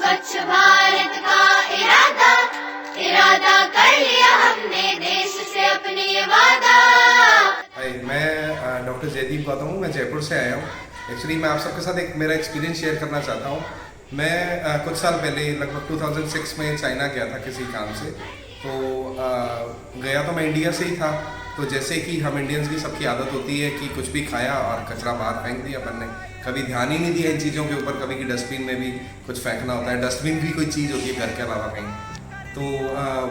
स्वच्छ भारत का इरादा इरादा कर लिया हमने, देश से अपने ये वादा। मैं डॉक्टर जयदीप गौतम हूँ, मैं जयपुर से आया हूँ। एक्चुअली मैं आप सबके साथ एक मेरा एक्सपीरियंस शेयर करना चाहता हूँ। मैं कुछ साल पहले लगभग 2006 में चाइना गया था किसी काम से। तो गया तो मैं इंडिया से ही था। तो जैसे कि हम इंडियंस की सबकी आदत होती है कि कुछ भी खाया और कचरा बाहर फेंक दिया अपन ने, कभी ध्यान ही नहीं दिया इन चीज़ों के ऊपर। कभी कि डस्टबिन में भी कुछ फेंकना होता है, डस्टबिन भी कोई चीज़ होती है घर के अलावा कहीं। तो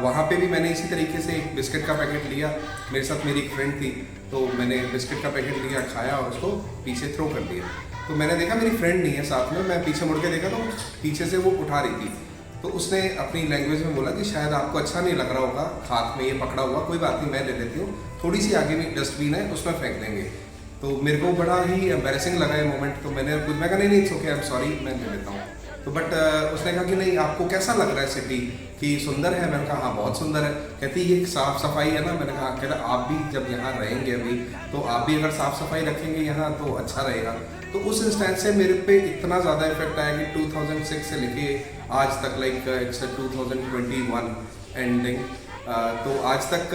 वहाँ पे भी मैंने इसी तरीके से एक बिस्किट का पैकेट लिया। मेरे साथ मेरी एक फ्रेंड थी, तो मैंने बिस्किट का पैकेट लिया, खाया और उसको पीछे थ्रो कर दिया। तो मैंने देखा मेरी फ्रेंड नहीं है साथ में, मैं पीछे मुड़ के देखा तो पीछे से वो उठा रही थी। तो उसने अपनी लैंग्वेज में बोला कि शायद आपको अच्छा नहीं लग रहा होगा हाथ में ये पकड़ा हुआ, कोई बात नहीं मैं ले लेती हूँ, थोड़ी सी आगे भी डस्टबिन है उसमें फेंक देंगे। तो मेरे को बड़ा ही एम्बैरेसिंग लगा ये मोमेंट। तो मैं कहा नहीं it's okay, I am sorry, मैं ले लेता हूँ। तो बट उसने कहा कि नहीं आपको कैसा लग रहा है सिटी कि सुंदर है? मैंने कहा हाँ बहुत सुंदर है। कहती ये साफ़ सफाई है ना? मैंने कहा कहता आप भी जब यहाँ रहेंगे अभी तो आप भी अगर साफ़ सफाई रखेंगे यहाँ तो अच्छा रहेगा। तो उस इंस्टेंस से मेरे पे इतना ज़्यादा इफेक्ट आया कि 2006 से लेके आज तक लाइक इट्स 2021 एंडिंग। तो आज तक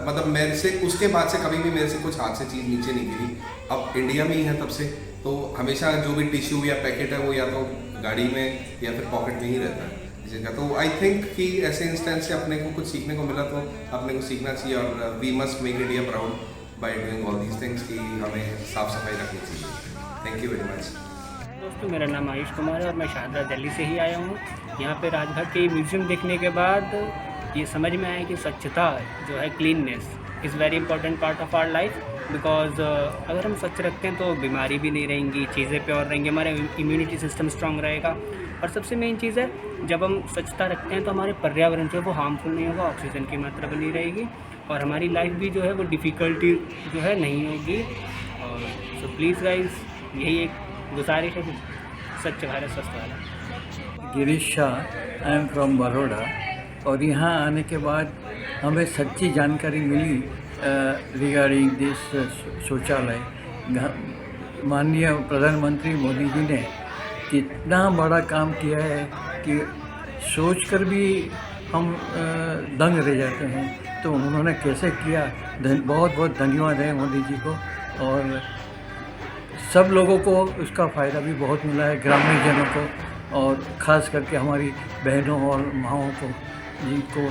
मतलब मेरे से उसके बाद से कभी भी मेरे से कुछ हाथ से चीज़ नीचे नहीं गिरी। अब इंडिया में ही है तब से, तो हमेशा जो भी टिश्यू या पैकेट है वो या तो गाड़ी में या फिर पॉकेट में ही रहता है जगह। तो आई थिंक कि ऐसे इंस्टेंस से अपने को कुछ सीखने को मिला, तो अपने को सीखना चाहिए और we must make India proud by doing all these things कि हमें साफ सफाई रखनी चाहिए। Thank you very much. दोस्तों मेरा नाम आयुष कुमार है और मैं शारदा दिल्ली से ही आया हूँ। यहाँ पे राजघाट के म्यूज़ियम देखने के बाद ये समझ में आया कि स्वच्छता जो है, cleanliness is very important part of our life. Because अगर हम स्वच्छ रखते हैं तो बीमारी भी नहीं रहेंगी, चीज़ें प्योर रहेंगी, हमारा इम्यूनिटी सिस्टम स्ट्रांग रहेगा। और सबसे मेन चीज़ है, जब हम स्वच्छता रखते हैं तो हमारे पर्यावरण जो है वो हार्मफुल नहीं होगा, ऑक्सीजन की मात्रा बनी रहेगी और हमारी लाइफ भी जो है वो डिफ़िकल्टी जो है नहीं होगी। और सो प्लीज़ गाइज, यही एक गुजारिश है कि स्वच्छ भारत स्वस्थ Bharat. Girish Shah, I am from Baroda. और यहाँ आने के बाद हमें सच्ची जानकारी मिली रिगार्डिंग दिस शौचालय। माननीय प्रधानमंत्री मोदी जी ने कितना बड़ा काम किया है कि सोचकर भी हम दंग रह जाते हैं। तो उन्होंने कैसे किया, बहुत बहुत धन्यवाद है मोदी जी को। और सब लोगों को उसका फ़ायदा भी बहुत मिला है, ग्रामीण जनों को और ख़ास करके हमारी बहनों और माँओं को, जिनको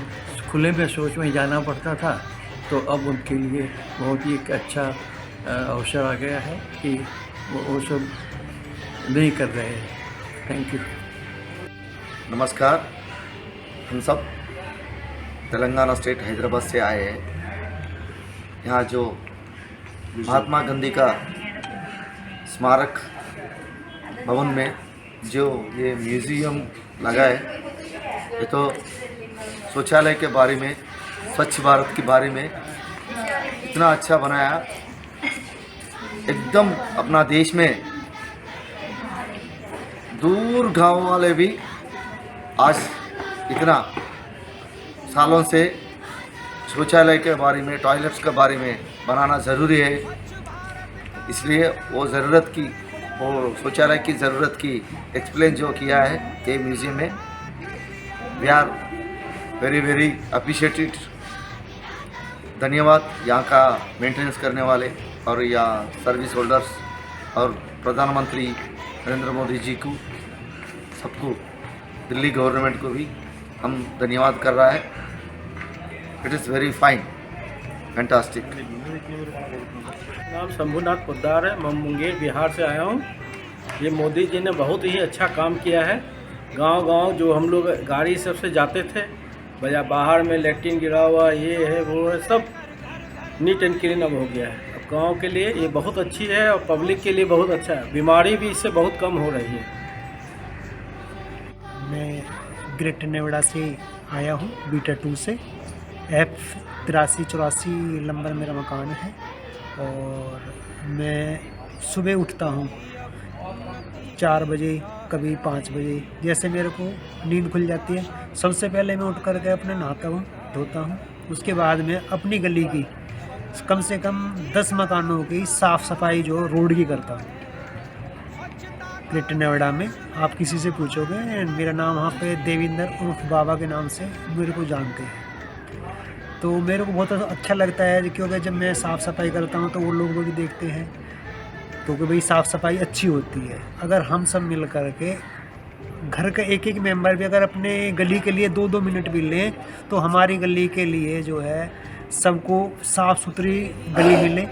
खुले में शौच में जाना पड़ता था, तो अब उनके लिए बहुत ही एक अच्छा अवसर आ गया है कि वो सब नहीं कर रहे हैं। Thank you. नमस्कार, हम सब तेलंगाना स्टेट हैदराबाद से आए हैं। यहाँ जो महात्मा गांधी का स्मारक भवन में जो ये म्यूज़ियम लगा है, ये तो शौचालय के बारे में, स्वच्छ भारत के बारे में इतना अच्छा बनाया। एकदम अपना देश में दूर गांव वाले भी आज इतना सालों से शौचालय के बारे में, टॉयलेट्स के बारे में बनाना ज़रूरी है। इसलिए वो ज़रूरत की, वो शौचालय की ज़रूरत की एक्सप्लेन जो किया है ये म्यूज़ियम में, we are very very appreciated. धन्यवाद यहाँ का मेंटेनेंस करने वाले और यहाँ सर्विस होल्डर्स और प्रधानमंत्री नरेंद्र मोदी जी को, सबको, दिल्ली गवर्नमेंट को भी हम धन्यवाद कर रहा है। It is very fine, fantastic. नाम शंभुनाथ पोद्दार है, मैं मुंगेर बिहार से आया हूँ। ये मोदी जी ने बहुत ही अच्छा काम किया है। गांव-गांव जो हम लोग गाड़ी सबसे जाते थे, भैया बाहर में लैट्रिन गिरा हुआ, ये है वो है, सब नीट एंड क्लीन अब हो गया है। अब गांव के लिए ये बहुत अच्छी है और पब्लिक के लिए बहुत अच्छा है। बीमारी भी इससे बहुत कम हो रही है। मैं ग्रेटर नोएडा से आया हूँ, बीटा 2 से। F8384 नंबर मेरा मकान है और मैं सुबह उठता हूँ 4 बजे, कभी 5 बजे, जैसे मेरे को नींद खुल जाती है। सबसे पहले मैं उठ करके अपने नहाता हूँ, धोता हूँ। उसके बाद मैं अपनी गली की कम से कम 10 मकानों की साफ़ सफाई जो रोड की करता हूँ। ग्रेटर नोएडा में। आप किसी से पूछोगे मेरा नाम वहाँ पे देविंदर उर्फ बाबा के नाम से मेरे को जानते हैं। तो मेरे को बहुत अच्छा लगता है क्योंकि जब मैं साफ़ सफाई करता हूँ तो वो लोग भी देखते हैं तो कि भाई साफ़ सफाई अच्छी होती है। अगर हम सब मिल कर के घर का एक एक मेंबर भी अगर अपने गली के लिए 2-2 मिनट भी लें तो हमारी गली के लिए जो है सबको साफ़ सुथरी गली मिले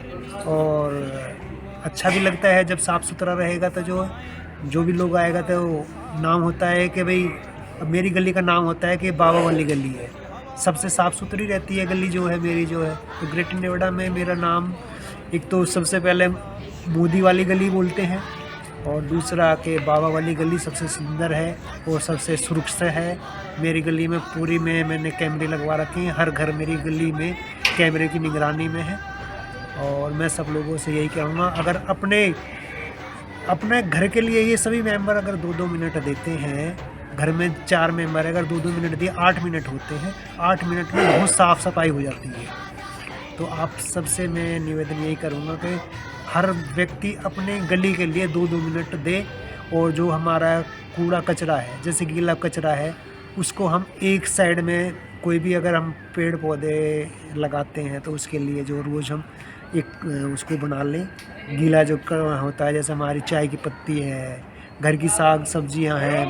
और अच्छा भी लगता है। जब साफ़ सुथरा रहेगा तो जो भी लोग आएगा तो नाम होता है कि भाई अब मेरी गली का नाम होता है कि बाबा वाली गली है, सबसे साफ़ सुथरी रहती है गली जो है मेरी जो है। तो ग्रेटर नोएडा में मेरा नाम एक तो सबसे पहले मोदी वाली गली बोलते हैं और दूसरा कि बाबा वाली गली सबसे सुंदर है और सबसे सुरक्षित है। मेरी गली में पूरी में मैंने कैमरे लगवा रखे हैं, हर घर मेरी गली में कैमरे की निगरानी में है। और मैं सब लोगों से यही कहूँगा अगर अपने घर के लिए ये सभी मेंबर अगर 2-2 मिनट देते हैं, घर में 4 मेंबर अगर 2-2 मिनट दिए 8 मिनट होते हैं, 8 मिनट में बहुत साफ़ सफाई हो जाती है। तो आप सबसे मैं निवेदन यही करूँगा कि हर व्यक्ति अपने गली के लिए 2-2 मिनट दे और जो हमारा कूड़ा कचरा है जैसे गीला कचरा है उसको हम एक साइड में कोई भी अगर हम पेड़ पौधे लगाते हैं तो उसके लिए जो रोज़ हम एक उसको बना लें। गीला जो होता है जैसे हमारी चाय की पत्ती है, घर की साग सब्जियां हैं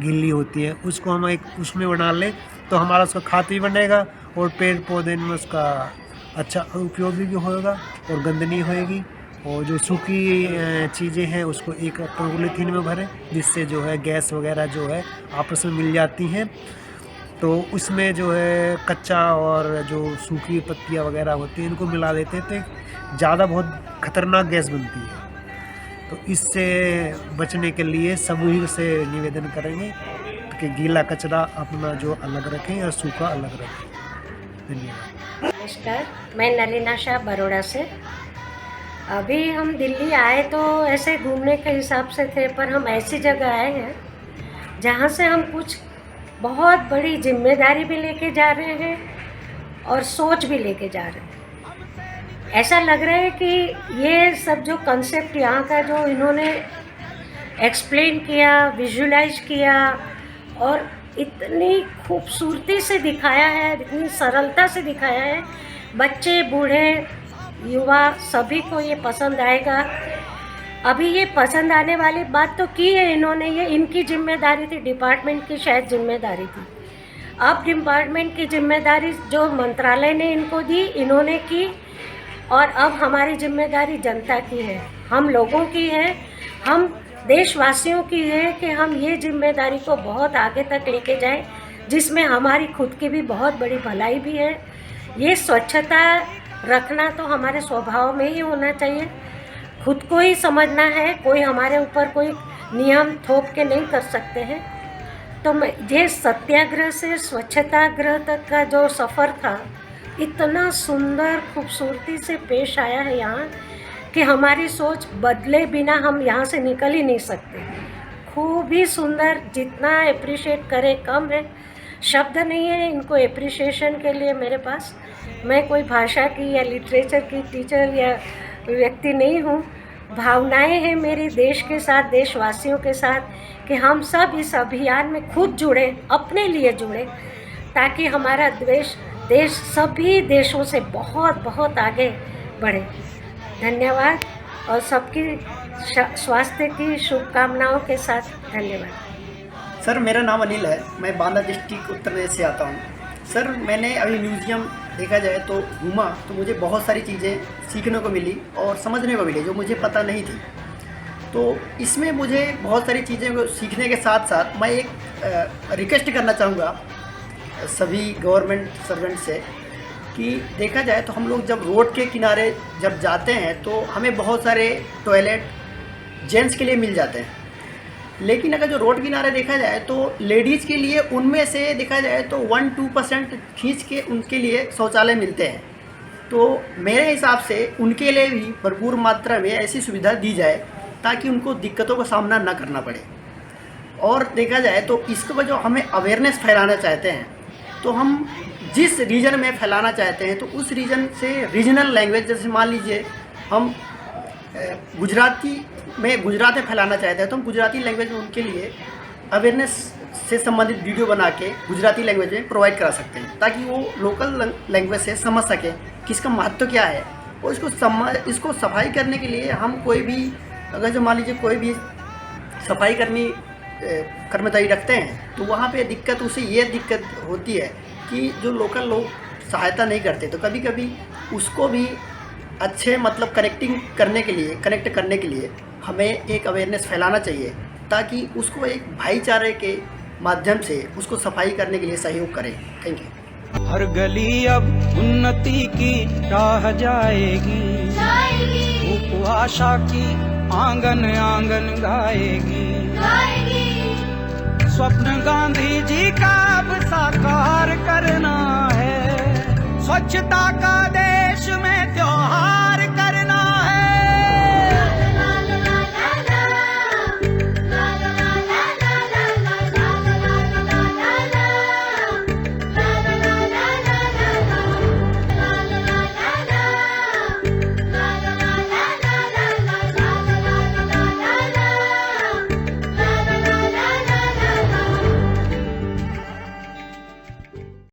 गीली होती है, उसको हम एक उसमें बना लें तो हमारा उसका खाद भी बनेगा और पेड़ पौधे में उसका अच्छा उपयोग भी होगा और गंद नहीं होएगी। और जो सूखी चीज़ें हैं उसको एक पॉलीथीन में भरें जिससे जो है गैस वगैरह जो है आपस में मिल जाती हैं। तो उसमें जो है कच्चा और जो सूखी पत्तियाँ वगैरह होती हैं इनको मिला देते हैं तो ज़्यादा बहुत ख़तरनाक गैस बनती है। तो इससे बचने के लिए समूह से निवेदन करेंगे कि गीला कचरा अपना जो अलग रखें और सूखा अलग रखें। धन्यवाद। नमस्कार, मैं नलिना शाह बरोड़ा से। अभी हम दिल्ली आए तो ऐसे घूमने के हिसाब से थे, पर हम ऐसी जगह आए हैं जहाँ से हम कुछ बहुत बड़ी जिम्मेदारी भी लेके जा रहे हैं और सोच भी लेके जा रहे हैं। ऐसा लग रहा है कि ये सब जो कंसेप्ट यहाँ का जो इन्होंने एक्सप्लेन किया, विजुलाइज किया और इतनी खूबसूरती से दिखाया है, इतनी सरलता से दिखाया है, बच्चे बूढ़े युवा सभी को ये पसंद आएगा। अभी ये पसंद आने वाली बात तो की है इन्होंने, ये इनकी जिम्मेदारी थी, डिपार्टमेंट की शायद जिम्मेदारी थी। अब डिपार्टमेंट की जिम्मेदारी जो मंत्रालय ने इनको दी इन्होंने की और अब हमारी जिम्मेदारी जनता की है, हम लोगों की है, हम देशवासियों की है कि हम ये जिम्मेदारी को बहुत आगे तक लेके जाएं जिसमें हमारी खुद की भी बहुत बड़ी भलाई भी है। ये स्वच्छता रखना तो हमारे स्वभाव में ही होना चाहिए, खुद को ही समझना है, कोई हमारे ऊपर कोई नियम थोप के नहीं कर सकते हैं। तो ये सत्याग्रह से स्वच्छताग्रह तक का जो सफ़र था इतना सुंदर खूबसूरती से पेश आया है यहाँ कि हमारी सोच बदले बिना हम यहाँ से निकल ही नहीं सकते। खूब ही सुंदर, जितना अप्रिशिएट करें कम है, शब्द नहीं है इनको एप्रिशिएशन के लिए मेरे पास। मैं कोई भाषा की या लिटरेचर की टीचर या व्यक्ति नहीं हूँ, भावनाएं हैं मेरी देश के साथ, देशवासियों के साथ कि हम सब इस अभियान में खुद जुड़े, अपने लिए जुड़े, ताकि हमारा देश सभी देशों से बहुत बहुत आगे बढ़े। धन्यवाद और सबकी स्वास्थ्य की शुभकामनाओं के साथ धन्यवाद। सर, मेरा नाम अनिल है, मैं बांदा डिस्ट्रिक्ट उत्तर प्रदेश से आता हूँ। सर, मैंने अभी म्यूज़ियम देखा जाए तो घूमा तो मुझे बहुत सारी चीज़ें सीखने को मिली और समझने को मिली जो मुझे पता नहीं थी। तो इसमें मुझे बहुत सारी चीज़ें को सीखने के साथ साथ मैं एक रिक्वेस्ट करना चाहूँगा सभी गवर्नमेंट सर्वेंट से कि देखा जाए तो हम लोग जब रोड के किनारे जब जाते हैं तो हमें बहुत सारे टॉयलेट जेंट्स के लिए मिल जाते हैं, लेकिन अगर जो रोड किनारे देखा जाए तो लेडीज़ के लिए उनमें से देखा जाए तो 1-2% खींच के उनके लिए शौचालय मिलते हैं। तो मेरे हिसाब से उनके लिए भी भरपूर मात्रा में ऐसी सुविधा दी जाए ताकि उनको दिक्कतों का सामना ना करना पड़े। और देखा जाए तो इसके वजह हमें अवेयरनेस फैलाना चाहते हैं तो हम जिस रीजन में फैलाना चाहते हैं तो उस रीजन से रीजनल लैंग्वेज, जैसे मान लीजिए हम गुजराती में गुजरात में फैलाना चाहते हैं तो हम गुजराती लैंग्वेज में उनके लिए अवेयरनेस से संबंधित वीडियो बना के गुजराती लैंग्वेज में प्रोवाइड करा सकते हैं, ताकि वो लोकल लैंग्वेज से समझ सकें कि इसका महत्व क्या है। और इसको सफाई करने के लिए हम कोई भी, अगर जो मान लीजिए कोई भी सफाई कर्मचारी रखते हैं तो वहाँ पे दिक्कत, उसे ये दिक्कत होती है कि जो लोकल लोग सहायता नहीं करते, तो कभी कभी उसको भी अच्छे मतलब कनेक्ट करने के लिए हमें एक अवेयरनेस फैलाना चाहिए, ताकि उसको एक भाईचारे के माध्यम से उसको सफाई करने के लिए सहयोग करें। Thank you. हर गली अब उन्नति की राह जाएगी, धूप आशा की आंगन आंगन गाएगी। स्वप्न गांधी जी का अब साकार करना है, स्वच्छता का दे